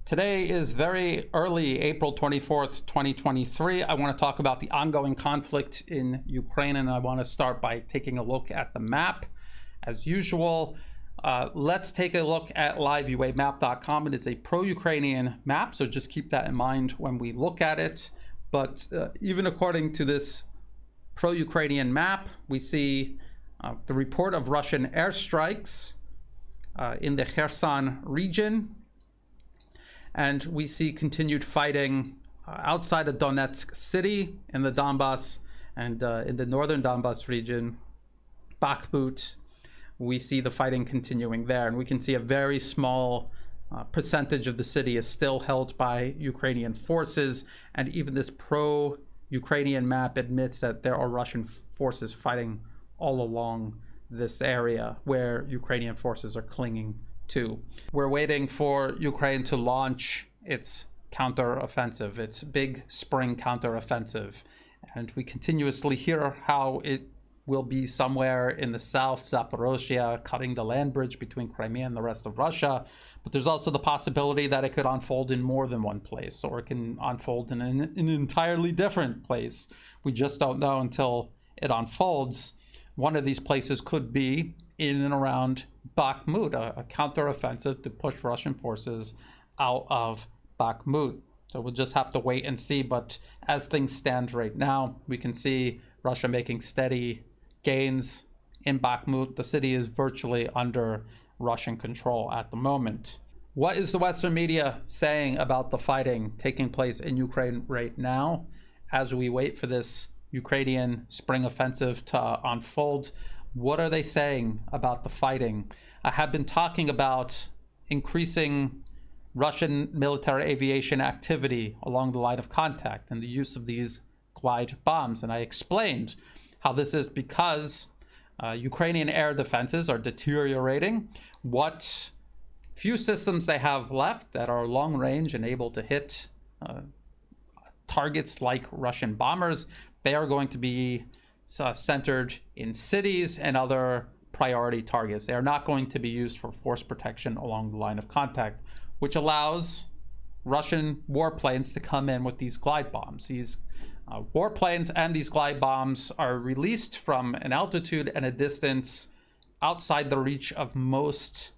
Today is very early, April 24th, 2023. I want to talk about the ongoing conflict in Ukraine, and I want to start by taking a look at the map. As usual, let's take a look at liveuamap.com. It is a pro-Ukrainian map, so just keep that in mind when we look at it. But even according to this pro-Ukrainian map, we see the report of Russian airstrikes in the Kherson region. And we see continued fighting outside of Donetsk city in the Donbass and in the northern Donbass region, Bakhmut. We see the fighting continuing there. And we can see a very small percentage of the city is still held by Ukrainian forces. And even this pro-Ukrainian map admits that there are Russian forces fighting all along this area where Ukrainian forces are clinging to. We're waiting for Ukraine to launch its counteroffensive, its big spring counteroffensive. And we continuously hear how it will be somewhere in the south, Zaporozhye, cutting the land bridge between Crimea and the rest of Russia. But there's also the possibility that it could unfold in more than one place, or it can unfold in an entirely different place. We just don't know until it unfolds. One of these places could be in and around Bakhmut, a counteroffensive to push Russian forces out of Bakhmut. So we'll just have to wait and see. But as things stand right now, we can see Russia making steady gains in Bakhmut. The city is virtually under Russian control at the moment. What is the Western media saying about the fighting taking place in Ukraine right now as we wait for this Ukrainian spring offensive to unfold? What are they saying about the fighting? I have been talking about increasing Russian military aviation activity along the line of contact and the use of these glide bombs. And I explained how this is because Ukrainian air defenses are deteriorating. What few systems they have left that are long range and able to hit targets like Russian bombers, they are going to be centered in cities and other priority targets. They are not going to be used for force protection along the line of contact, which allows Russian warplanes to come in with these glide bombs. These warplanes and these glide bombs are released from an altitude and a distance outside the reach of most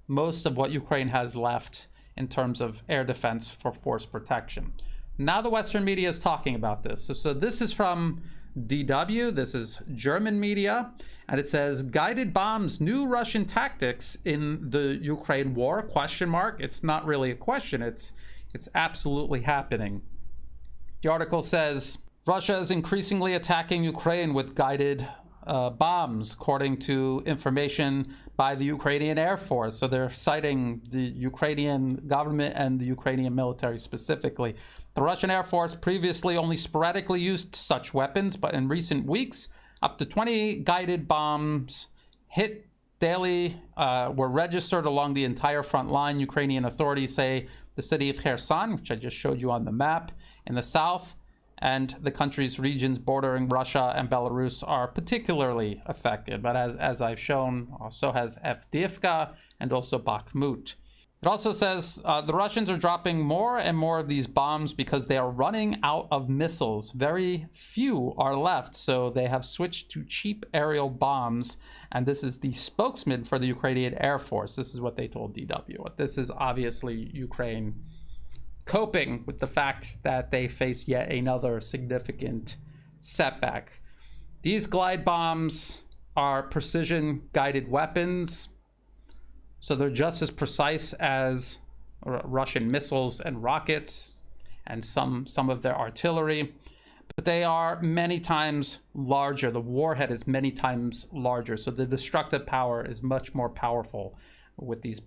of what Ukraine has left in terms of air defense for force protection. Now the Western media is talking about this. So this is from DW, this is German media, and it says, guided bombs, new Russian tactics in the Ukraine war, question mark. It's not really a question, it's absolutely happening. The article says, Russia is increasingly attacking Ukraine with guided bombs, according to information by the Ukrainian Air Force. So they're citing the Ukrainian government and the Ukrainian military specifically. The Russian Air Force previously only sporadically used such weapons, but in recent weeks, up to 20 guided bombs hit daily were registered along the entire front line. Ukrainian authorities say the city of Kherson, which I just showed you on the map, in the south, and the country's regions bordering Russia and Belarus are particularly affected. But as I've shown, so has Avdiivka and also Bakhmut. It also says the Russians are dropping more and more of these bombs because they are running out of missiles. Very few are left, so they have switched to cheap aerial bombs. And this is the spokesman for the Ukrainian Air Force. This is what they told DW. This is obviously Ukraine coping with the fact that they face yet another significant setback. These glide bombs are precision-guided weapons, so they're just as precise as Russian missiles and rockets and some of their artillery, but they are many times larger. The warhead is many times larger, so the destructive power is much more powerful with these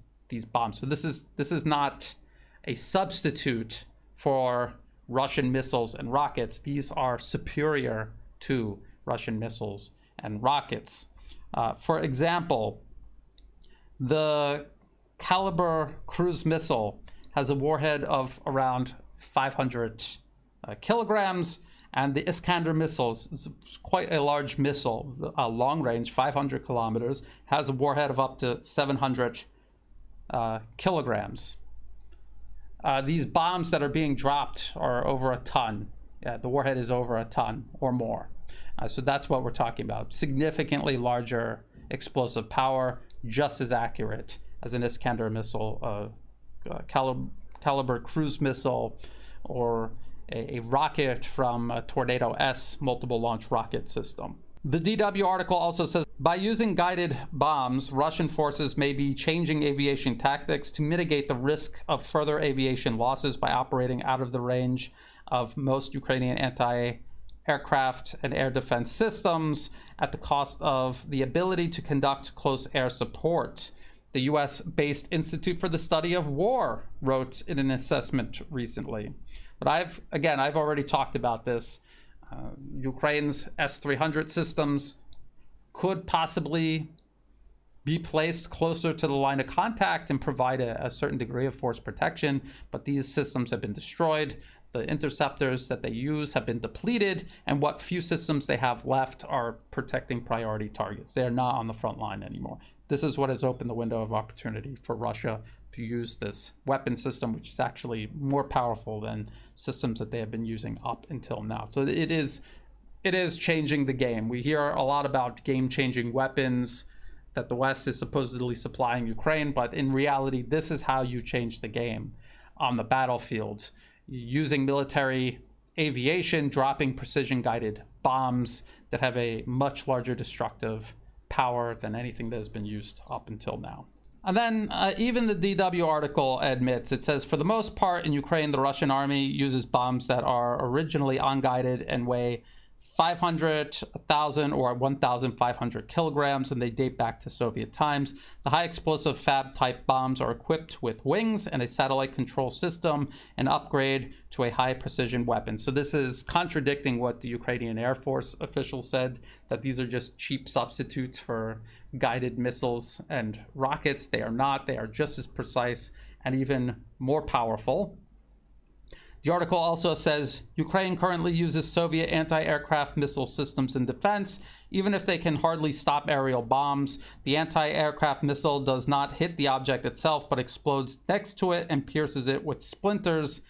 bombs. So this is not a substitute for Russian missiles and rockets. These are superior to Russian missiles and rockets. For example, the Caliber cruise missile has a warhead of around 500 kilograms, and the Iskander missiles is quite a large missile, long range, 500 kilometers, has a warhead of up to 700 kilograms. these bombs that are being dropped are over a ton. The warhead is over a ton or more. So that's what we're talking about. Significantly larger explosive power, just as accurate as an Iskander missile, caliber cruise missile, or a rocket from a Tornado S multiple launch rocket system. The DW article also says, by using guided bombs, Russian forces may be changing aviation tactics to mitigate the risk of further aviation losses by operating out of the range of most Ukrainian anti-aircraft and air defense systems at the cost of the ability to conduct close air support. The US-based Institute for the Study of War wrote in an assessment recently. But I've already talked about this. Ukraine's S-300 systems could possibly be placed closer to the line of contact and provide a certain degree of force protection, but these systems have been destroyed. The interceptors that they use have been depleted, and what few systems they have left are protecting priority targets. They are not on the front line anymore. This is what has opened the window of opportunity for Russia to use this weapon system, which is actually more powerful than systems that they have been using up until now. So it is changing the game. We hear a lot about game-changing weapons that the West is supposedly supplying Ukraine, but in reality, this is how you change the game on the battlefield. Using military aviation, dropping precision-guided bombs that have a much larger destructive power than anything that has been used up until now. And then even the DW article admits, it says, for the most part in Ukraine, the Russian army uses bombs that are originally unguided and weigh 500, 1,000, or 1,500 kilograms, and they date back to Soviet times. The high explosive FAB type bombs are equipped with wings and a satellite control system, and upgrade to a high precision weapon. So this is contradicting what the Ukrainian Air Force official said, that these are just cheap substitutes for guided missiles and rockets. They are not. They are just as precise and even more powerful. The article also says Ukraine currently uses Soviet anti-aircraft missile systems in defense. Even if they can hardly stop aerial bombs, the anti-aircraft missile does not hit the object itself, but explodes next to it and pierces it with splinters.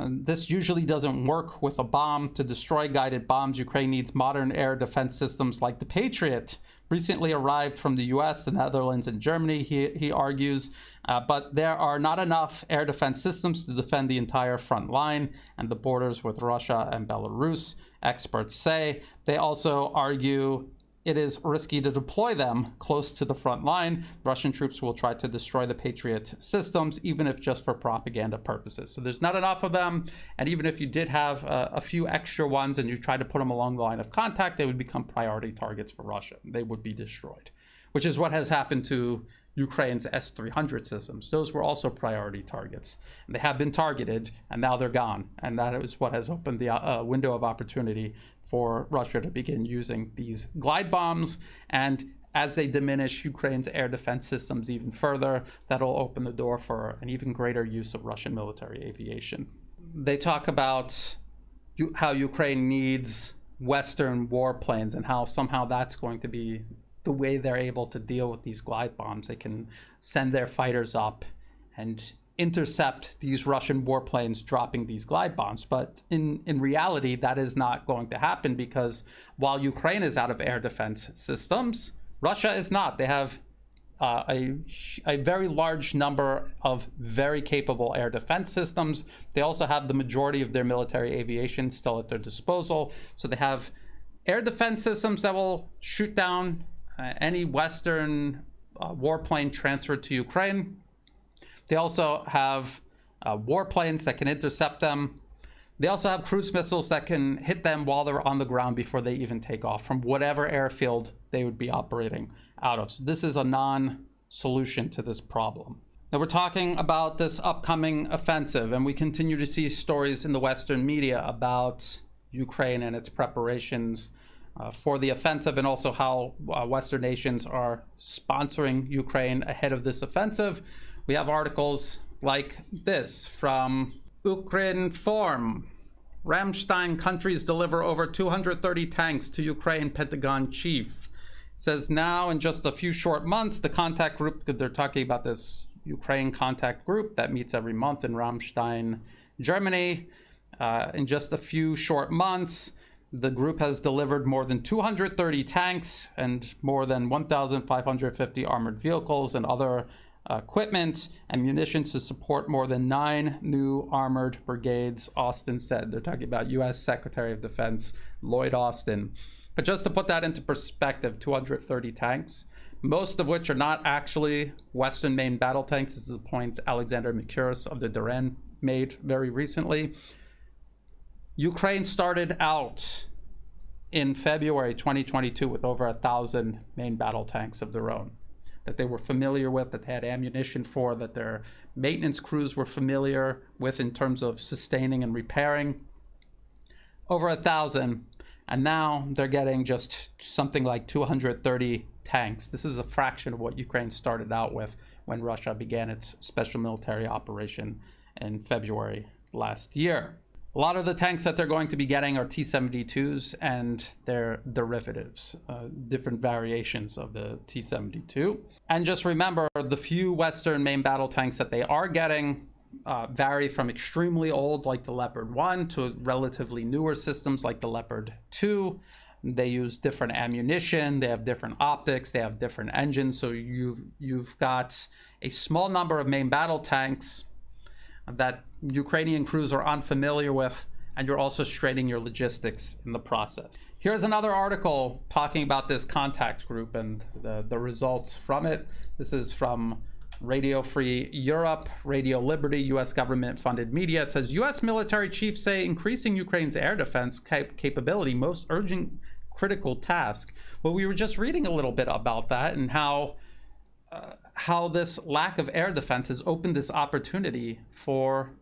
This usually doesn't work with a bomb. To destroy guided bombs, Ukraine needs modern air defense systems like the Patriot, recently arrived from the US, the Netherlands, and Germany, he argues. But there are not enough air defense systems to defend the entire front line and the borders with Russia and Belarus, experts say. They also argue it is risky to deploy them close to the front line. Russian troops will try to destroy the Patriot systems, even if just for propaganda purposes. So there's not enough of them. And even if you did have a few extra ones and you tried to put them along the line of contact, they would become priority targets for Russia. They would be destroyed, which is what has happened to Ukraine's S-300 systems. Those were also priority targets. And they have been targeted, and now they're gone. And that is what has opened the window of opportunity for Russia to begin using these glide bombs. And as they diminish Ukraine's air defense systems even further, that'll open the door for an even greater use of Russian military aviation. They talk about how Ukraine needs Western warplanes and how somehow that's going to be the way they're able to deal with these glide bombs. They can send their fighters up and intercept these Russian warplanes dropping these glide bombs. But in reality, that is not going to happen, because while Ukraine is out of air defense systems, Russia is not. They have a very large number of very capable air defense systems. They also have the majority of their military aviation still at their disposal. So they have air defense systems that will shoot down any Western warplane transferred to Ukraine. They also have warplanes that can intercept them. They also have cruise missiles that can hit them while they're on the ground before they even take off from whatever airfield they would be operating out of. So this is a non-solution to this problem. Now we're talking about this upcoming offensive, and we continue to see stories in the Western media about Ukraine and its preparations for the offensive, and also how Western nations are sponsoring Ukraine ahead of this offensive. We have articles like this from Ukrinform. Ramstein countries deliver over 230 tanks to Ukraine, Pentagon chief. It says now in just a few short months, the contact group, they're talking about this Ukraine contact group that meets every month in Ramstein, Germany. In just a few short months, the group has delivered more than 230 tanks and more than 1,550 armored vehicles and other equipment and munitions to support more than 9 new armored brigades, Austin said. They're talking about U.S. Secretary of Defense Lloyd Austin. But just to put that into perspective, 230 tanks, most of which are not actually Western main battle tanks. This is a point Alexander Mercouris of the Duran made very recently. Ukraine started out in February 2022 with over 1,000 main battle tanks of their own that they were familiar with, that they had ammunition for, that their maintenance crews were familiar with in terms of sustaining and repairing. Over 1,000, and now they're getting just something like 230 tanks. This is a fraction of what Ukraine started out with when Russia began its special military operation in February last year. A lot of the tanks that they're going to be getting are T-72s and their derivatives, different variations of the T-72. And just remember, the few Western main battle tanks that they are getting vary from extremely old, like the Leopard 1, to relatively newer systems like the Leopard 2. They use different ammunition, they have different optics, they have different engines. So you've got a small number of main battle tanks that Ukrainian crews are unfamiliar with, and you're also straining your logistics in the process. Here's another article talking about this contact group and the results from it. This is from Radio Free Europe, Radio Liberty, U.S. government-funded media. It says, U.S. military chiefs say increasing Ukraine's air defense capability, most urgent critical task. Well, we were just reading a little bit about that and how this lack of air defense has opened this opportunity for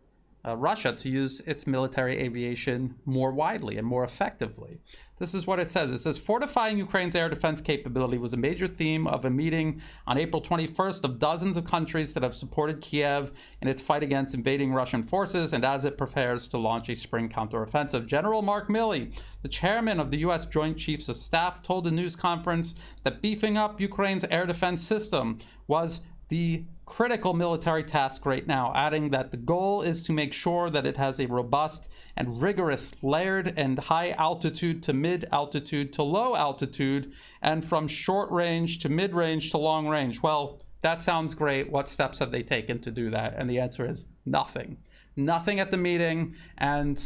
Russia to use its military aviation more widely and more effectively. This is what it says. It says, fortifying Ukraine's air defense capability was a major theme of a meeting on April 21st of dozens of countries that have supported Kiev in its fight against invading Russian forces and as it prepares to launch a spring counteroffensive. General Mark Milley, the chairman of the U.S. Joint Chiefs of Staff, told a news conference that beefing up Ukraine's air defense system was the critical military task right now, adding that the goal is to make sure that it has a robust and rigorous layered and high altitude to mid altitude to low altitude and from short range to mid range to long range. Well, that sounds great. What steps have they taken to do that? And the answer is nothing. Nothing at the meeting, and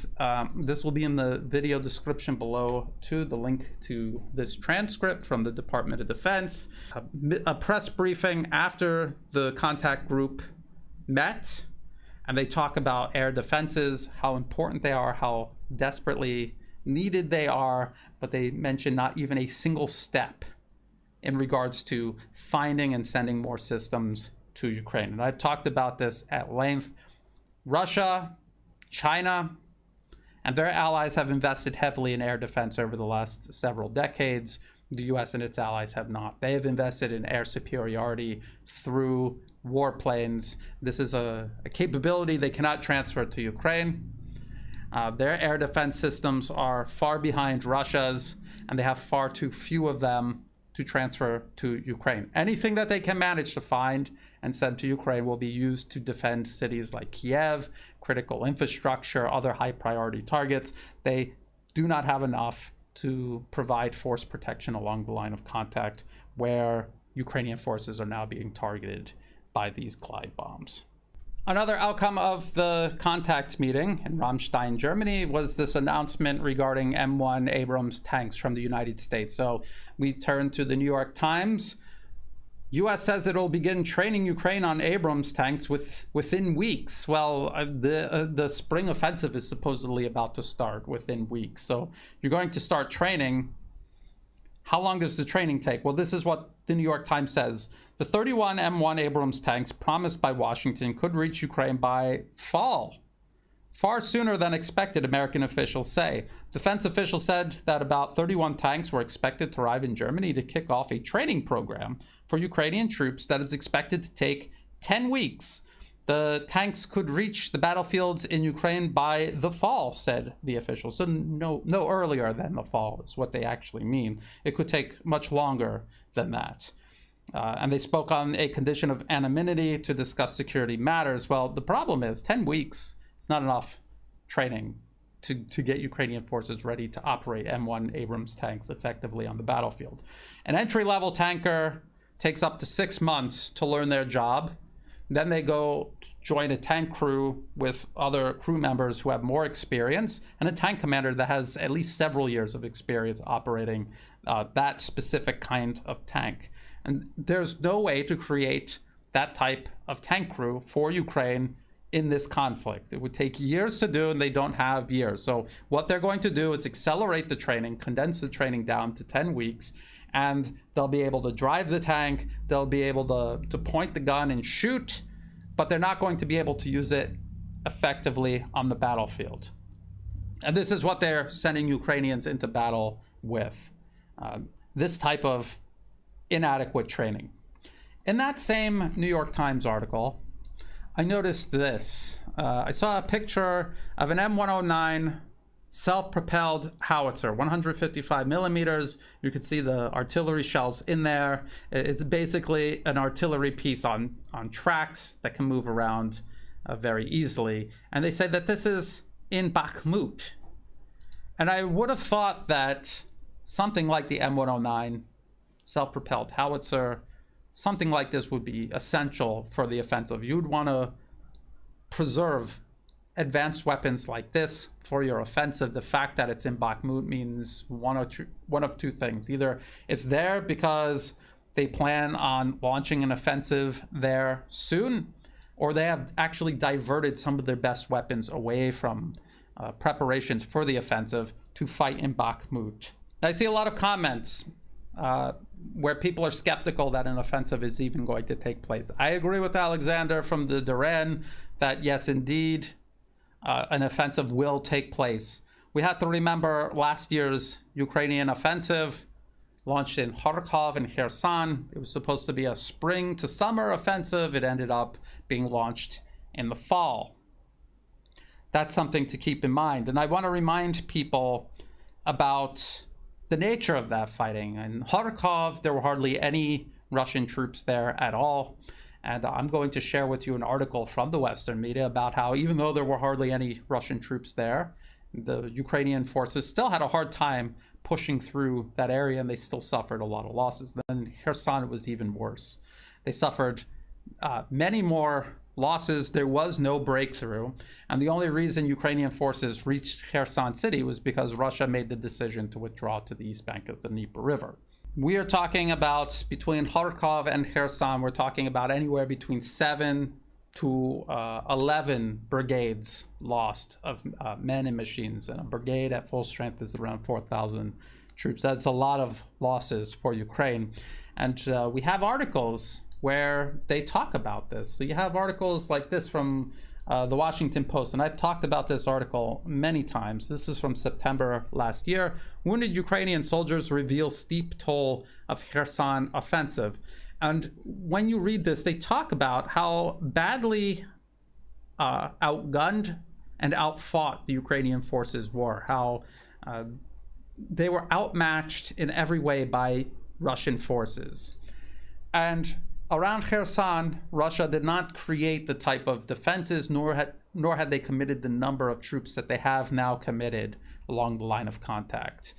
this will be in the video description below too, the link to this transcript from the Department of Defense. A press briefing after the contact group met, and they talk about air defenses, how important they are, how desperately needed they are, but they mention not even a single step in regards to finding and sending more systems to Ukraine. And I've talked about this at length. Russia, China, and their allies have invested heavily in air defense over the last several decades. The U.S. and its allies have not. They have invested in air superiority through warplanes. This is a capability they cannot transfer to Ukraine. Their air defense systems are far behind Russia's, and they have far too few of them to transfer to Ukraine. Anything that they can manage to find and send to Ukraine will be used to defend cities like Kiev, critical infrastructure, other high priority targets. They do not have enough to provide force protection along the line of contact where Ukrainian forces are now being targeted by these glide bombs. Another outcome of the contact meeting in Ramstein, Germany, was this announcement regarding M1 Abrams tanks from the United States. So we turn to the New York Times. U.S. says it will begin training Ukraine on Abrams tanks within weeks. Well, the spring offensive is supposedly about to start within weeks. So you're going to start training. How long does the training take? Well, this is what the New York Times says. The 31 M1 Abrams tanks promised by Washington could reach Ukraine by fall, far sooner than expected, American officials say. Defense officials said that about 31 tanks were expected to arrive in Germany to kick off a training program for Ukrainian troops that is expected to take 10 weeks. The tanks could reach the battlefields in Ukraine by the fall, said the officials. So no earlier than the fall is what they actually mean. It could take much longer than that. And they spoke on a condition of anonymity to discuss security matters. Well, the problem is 10 weeks is not enough training to get Ukrainian forces ready to operate M1 Abrams tanks effectively on the battlefield. An entry-level tanker takes up to 6 months to learn their job. Then they go join a tank crew with other crew members who have more experience, and a tank commander that has at least several years of experience operating that specific kind of tank. And there's no way to create that type of tank crew for Ukraine in this conflict. It would take years to do, and they don't have years. So what they're going to do is accelerate the training, condense the training down to 10 weeks, and they'll be able to drive the tank, they'll be able to point the gun and shoot, but they're not going to be able to use it effectively on the battlefield. And this is what they're sending Ukrainians into battle with. This type of inadequate training. In that same New York Times article, I noticed this. I saw a picture of an M109 self-propelled howitzer, 155 millimeters. You could see the artillery shells in there. It's basically an artillery piece on tracks that can move around very easily. And they say that this is in Bakhmut. And I would have thought that something like the M109 self-propelled howitzer, something like this would be essential for the offensive. You'd want to preserve advanced weapons like this for your offensive. The fact that it's in Bakhmut means one of two things. Either it's there because they plan on launching an offensive there soon, or they have actually diverted some of their best weapons away from preparations for the offensive to fight in Bakhmut. I see a lot of comments where people are skeptical that an offensive is even going to take place. I agree with Alexander from the Duran that yes, indeed, an offensive will take place. We have to remember last year's Ukrainian offensive launched in Kharkov and Kherson. It was supposed to be a spring to summer offensive. It ended up being launched in the fall. That's something to keep in mind. And I want to remind people about the nature of that fighting. In Kharkov, there were hardly any Russian troops there at all. And I'm going to share with you an article from the Western media about how even though there were hardly any Russian troops there, the Ukrainian forces still had a hard time pushing through that area, and they still suffered a lot of losses. Then Kherson was even worse. They suffered many more losses. There was no breakthrough, and the only reason Ukrainian forces reached Kherson city was because Russia made the decision to withdraw to the east bank of the Dnieper River. We are talking about, between Kharkov and Kherson, we're talking about anywhere between 7 to 11 brigades lost of men and machines, and a brigade at full strength is around 4,000 troops. That's a lot of losses for Ukraine. And we have articles where they talk about this. So you have articles like this from the Washington Post, and I've talked about this article many times. This is from September last year. Wounded Ukrainian soldiers reveal steep toll of Kherson offensive. And when you read this, they talk about how badly outgunned and outfought the Ukrainian forces were, how they were outmatched in every way by Russian forces. And around Kherson, Russia did not create the type of defenses, nor had they committed the number of troops that they have now committed along the line of contact.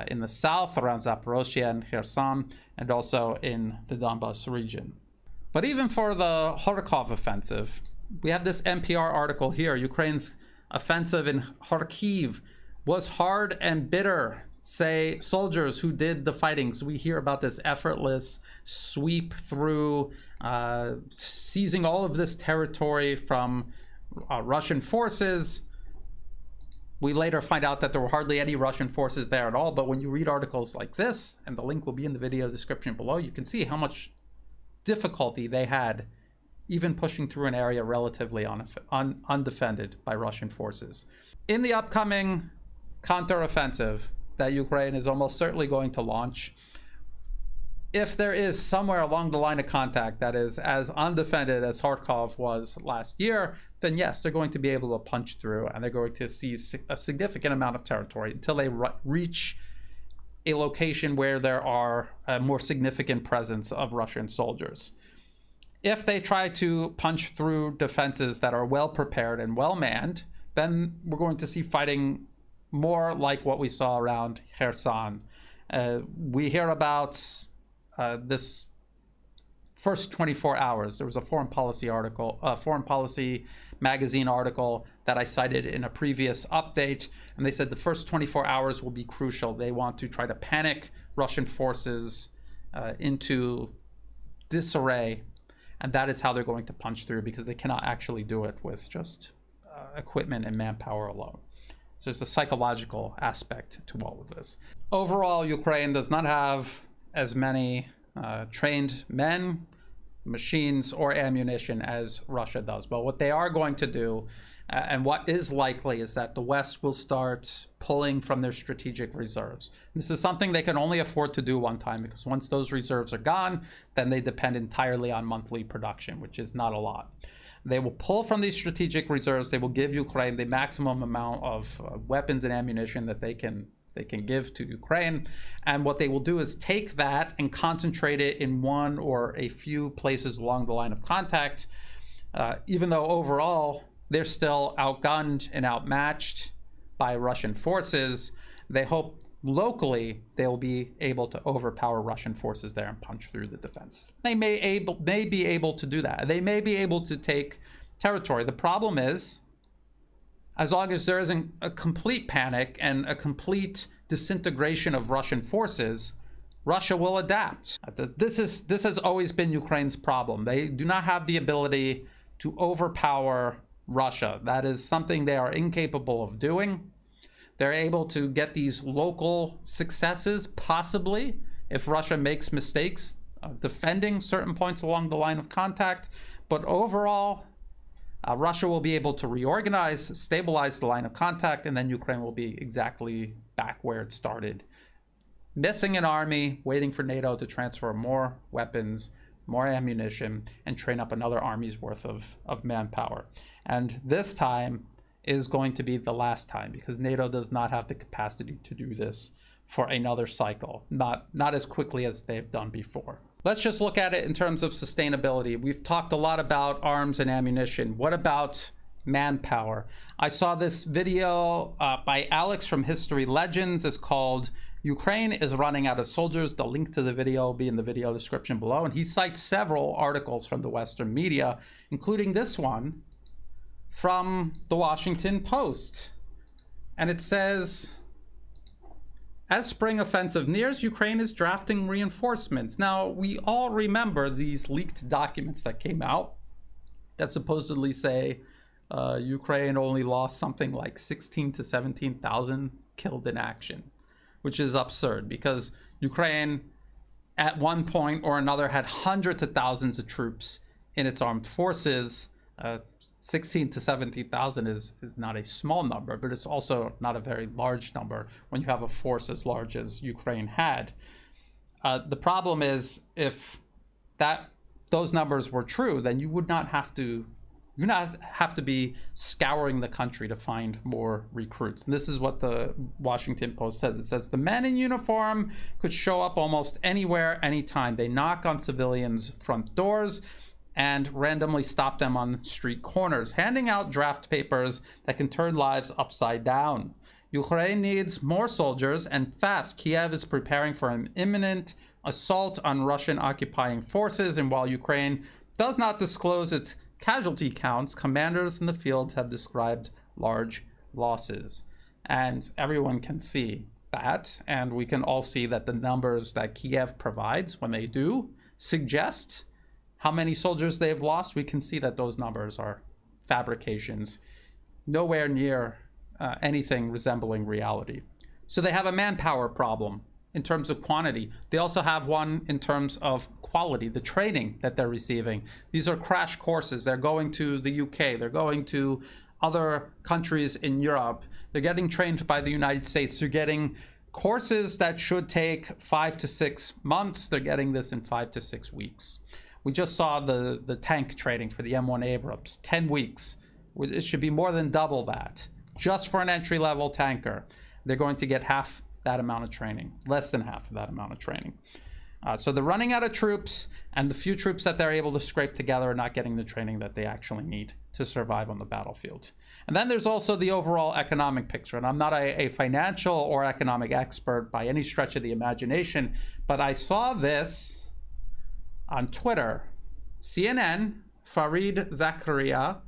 In the south, around Zaporozhye and Kherson, and also in the Donbas region. But even for the Kharkov offensive, we have this NPR article here. Ukraine's offensive in Kharkiv was hard and bitter, say soldiers who did the fighting. So we hear about this effortless sweep through, seizing all of this territory from Russian forces. We later find out that there were hardly any Russian forces there at all, but when you read articles like this, and the link will be in the video description below, you can see how much difficulty they had even pushing through an area relatively undefended by Russian forces. In the upcoming counteroffensive that Ukraine is almost certainly going to launch, if there is somewhere along the line of contact that is as undefended as Kharkov was last year, then yes, they're going to be able to punch through, and they're going to seize a significant amount of territory until they reach a location where there are a more significant presence of Russian soldiers. If they try to punch through defenses that are well prepared and well manned, then we're going to see fighting more like what we saw around Kherson. We hear about this first 24 hours. There was a foreign policy magazine article that I cited in a previous update, and they said the first 24 hours will be crucial. They want to try to panic Russian forces into disarray, and that is how they're going to punch through, because they cannot actually do it with just equipment and manpower alone. So there's a psychological aspect to all of this. Overall, Ukraine does not have as many trained men, machines, or ammunition as Russia does. But what they are going to do, and what is likely, is that the West will start pulling from their strategic reserves. This is something they can only afford to do one time, because once those reserves are gone, then they depend entirely on monthly production, which is not a lot. They will pull from these strategic reserves. They will give Ukraine the maximum amount of weapons and ammunition that they can give to Ukraine. And what they will do is take that and concentrate it in one or a few places along the line of contact, even though overall they're still outgunned and outmatched by Russian forces. They hope locally they'll be able to overpower Russian forces there and punch through the defense. They may be able to do that. They may be able to take territory. The problem is, as long as there isn't a complete panic and a complete disintegration of Russian forces, Russia will adapt. This has always been Ukraine's problem. They do not have the ability to overpower Russia. That is something they are incapable of doing. They're able to get these local successes, possibly, if Russia makes mistakes defending certain points along the line of contact. But overall, Russia will be able to reorganize, stabilize the line of contact, and then Ukraine will be exactly back where it started. Missing an army, waiting for NATO to transfer more weapons, more ammunition, and train up another army's worth of manpower. And this time is going to be the last time, because NATO does not have the capacity to do this for another cycle, not as quickly as they've done before. Let's just look at it in terms of sustainability. We've talked a lot about arms and ammunition. What about manpower? I saw this video by Alex from History Legends. It's called Ukraine is Running Out of Soldiers. The link to the video will be in the video description below. And he cites several articles from the Western media, including this one from the Washington Post. And it says, as spring offensive nears, Ukraine is drafting reinforcements. Now, we all remember these leaked documents that came out that supposedly say Ukraine only lost something like 16 to 17,000 killed in action, which is absurd, because Ukraine at one point or another had hundreds of thousands of troops in its armed forces. 16 to 17,000 is not a small number, but it's also not a very large number when you have a force as large as Ukraine had. The problem is, if those numbers were true, then you would not have to be scouring the country to find more recruits. And this is what the Washington Post says. It says the men in uniform could show up almost anywhere, anytime. They knock on civilians' front doors and randomly stop them on street corners, handing out draft papers that can turn lives upside down. Ukraine needs more soldiers, and fast. Kiev is preparing for an imminent assault on Russian occupying forces, and while Ukraine does not disclose its casualty counts, commanders in the field have described large losses. And everyone can see that, and we can all see that the numbers that Kiev provides, when they do suggest how many soldiers they've lost, we can see that those numbers are fabrications, nowhere near anything resembling reality. So they have a manpower problem in terms of quantity. They also have one in terms of quality, the training that they're receiving. These are crash courses. They're going to the UK. They're going to other countries in Europe. They're getting trained by the United States. They're getting courses that should take 5 to 6 months. They're getting this in 5 to 6 weeks. We just saw the tank training for the M1 Abrams, 10 weeks. It should be more than double that, just for an entry-level tanker. They're going to get half that amount of training, less than half of that amount of training. So they're running out of troops, and the few troops that they're able to scrape together are not getting the training that they actually need to survive on the battlefield. And then there's also the overall economic picture. And I'm not a financial or economic expert by any stretch of the imagination, but I saw this on Twitter. CNN, Fareed Zakaria,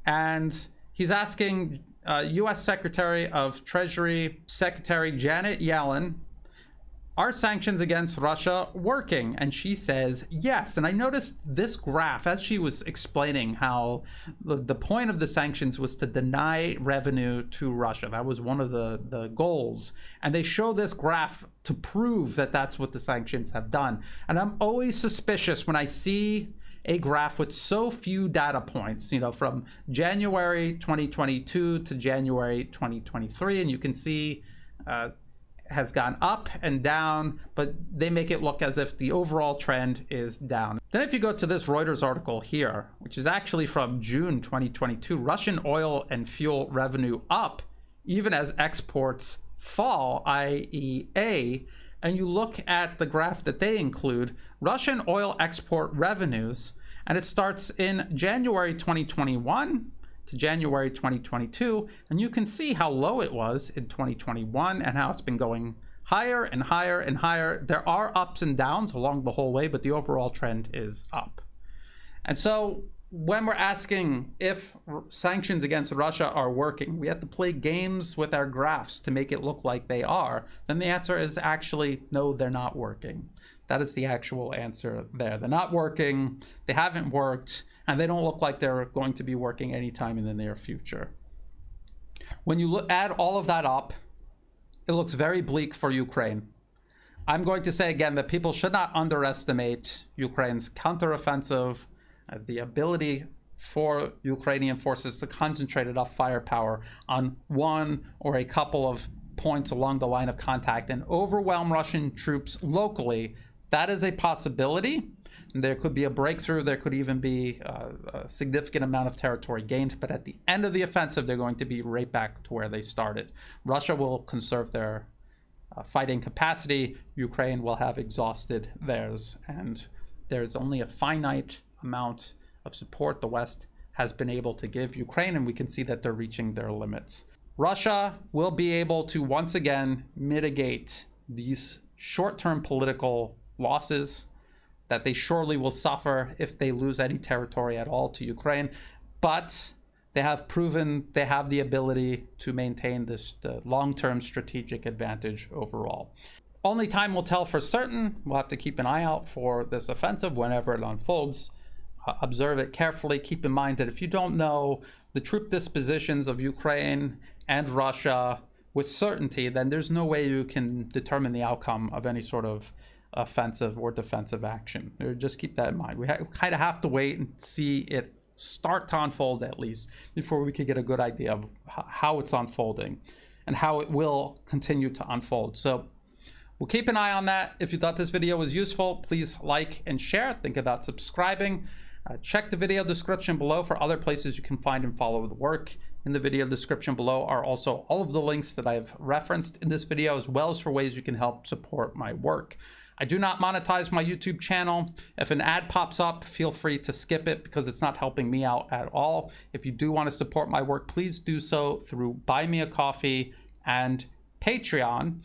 and he's asking U.S. Secretary of Treasury Secretary Janet Yellen, are sanctions against Russia working? And she says yes. And I noticed this graph as she was explaining how the point of the sanctions was to deny revenue to Russia. That was one of the goals. And they show this graph to prove that that's what the sanctions have done. And I'm always suspicious when I see a graph with so few data points, you know, from January 2022 to January 2023. And you can see has gone up and down, but they make it look as if the overall trend is down. Then if you go to this Reuters article here, which is actually from June 2022, Russian oil and fuel revenue up even as exports fall, IEA, and you look at the graph that they include, Russian oil export revenues, and it starts in January 2021 to January 2022, and you can see how low it was in 2021 and how it's been going higher and higher and higher. There are ups and downs along the whole way, but the overall trend is up. And so when we're asking if sanctions against Russia are working, we have to play games with our graphs to make it look like they are, then the answer is actually no, they're not working. That is the actual answer there. They're not working, they haven't worked, and they don't look like they're going to be working anytime in the near future. When you add all of that up, it looks very bleak for Ukraine. I'm going to say again that people should not underestimate Ukraine's counteroffensive, the ability for Ukrainian forces to concentrate enough firepower on one or a couple of points along the line of contact and overwhelm Russian troops locally. That is a possibility. There could be a breakthrough. There could even be a significant amount of territory gained. But at the end of the offensive, they're going to be right back to where they started. Russia will conserve their fighting capacity. Ukraine will have exhausted theirs. And there's only a finite amount of support the West has been able to give Ukraine, and we can see that they're reaching their limits. Russia will be able to once again mitigate these short-term political losses that they surely will suffer if they lose any territory at all to Ukraine, but they have proven they have the ability to maintain this long-term strategic advantage overall. Only time will tell for certain. We'll have to keep an eye out for this offensive whenever it unfolds. Observe it carefully. Keep in mind that if you don't know the troop dispositions of Ukraine and Russia with certainty, then there's no way you can determine the outcome of any sort of offensive or defensive action. Just keep that in mind. We kind of have to wait and see it start to unfold at least before we could get a good idea of how it's unfolding and how it will continue to unfold. So we'll keep an eye on that. If you thought this video was useful, please like and share. Think about subscribing. Check the video description below for other places you can find and follow the work. In the video description below are also all of the links that I've referenced in this video, as well as for ways you can help support my work. I do not monetize my YouTube channel. If an ad pops up, feel free to skip it because it's not helping me out at all. If you do want to support my work, please do so through Buy Me a Coffee and Patreon.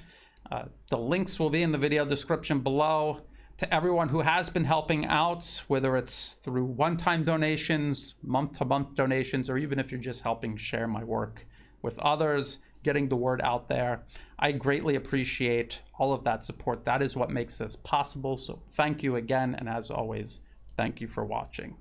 The links will be in the video description below. To everyone who has been helping out, whether it's through one-time donations, month-to-month donations, or even if you're just helping share my work with others, getting the word out there, I greatly appreciate all of that support. That is what makes this possible. So thank you again. And as always, thank you for watching.